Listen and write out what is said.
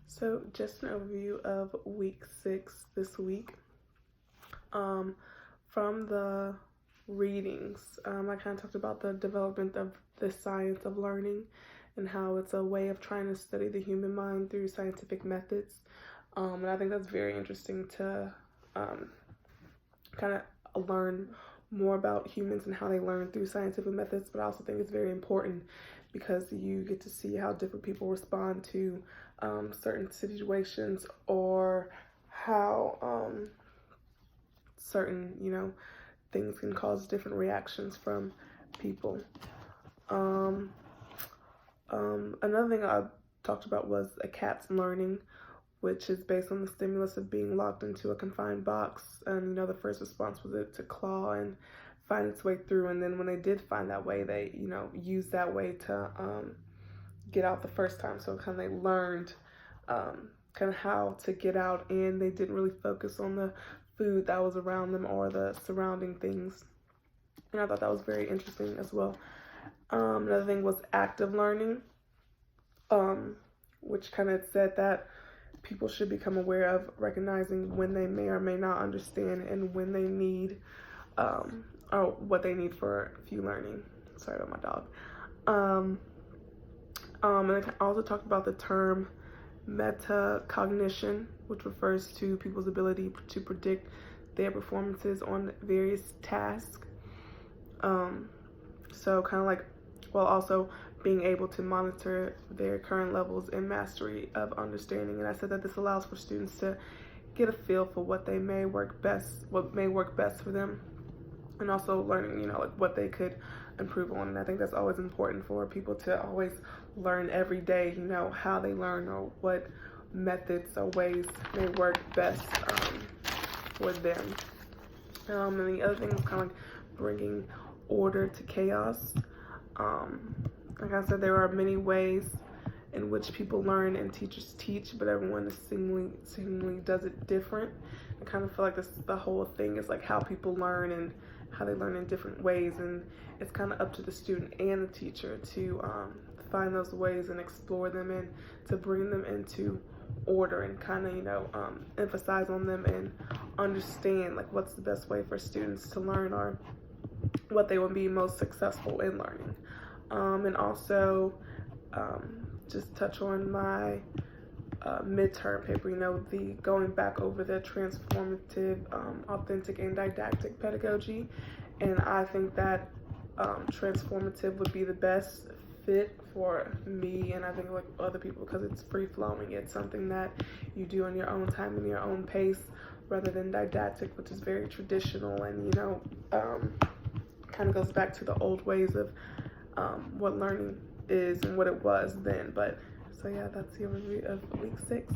So just an overview of week 6 this week. From the readings, I kind of talked about the development of the science of learning and how it's a way of trying to study the human mind through scientific methods. And I think that's very interesting to kind of learn more about humans and how they learn through scientific methods, but I also think it's very important because you get to see how different people respond to certain situations, or how certain, things can cause different reactions from people. Another thing I talked about was a cat's learning, which is based on the stimulus of being locked into a confined box. And, the first response was it to claw and find its way through. And then when they did find that way, they, used that way to get out the first time. So kind of they learned kind of how to get out, and they didn't really focus on the food that was around them or the surrounding things. And I thought that was very interesting as well. Another thing was active learning, which kind of said that people should become aware of recognizing when they may or may not understand and when they need, or what they need for learning. Sorry about my dog. And I also talked about the term metacognition, which refers to people's ability to predict their performances on various tasks. So kind of like, while also being able to monitor their current levels and mastery of understanding. And I said that this allows for students to get a feel for what may work best for them, and also learning, like what they could improve on. And I think that's always important for people to always learn every day, how they learn or what methods or ways may work best for them. And the other thing is kind of like bringing order to chaos. Like I said, there are many ways in which people learn and teachers teach, but everyone seemingly does it different. I kind of feel like the whole thing is like how people learn and how they learn in different ways, and it's kind of up to the student and the teacher to find those ways and explore them, and to bring them into order and kind of emphasize on them and understand like what's the best way for students to learn, or what they will be most successful in learning. And also just touch on my midterm paper, the going back over the transformative, authentic, and didactic pedagogy. And I think that transformative would be the best fit for me, and I think like other people, because it's free-flowing. It's something that you do in your own time and your own pace, rather than didactic, which is very traditional and kind of goes back to the old ways of what learning is and what it was then. But so yeah, that's the overview of week 6.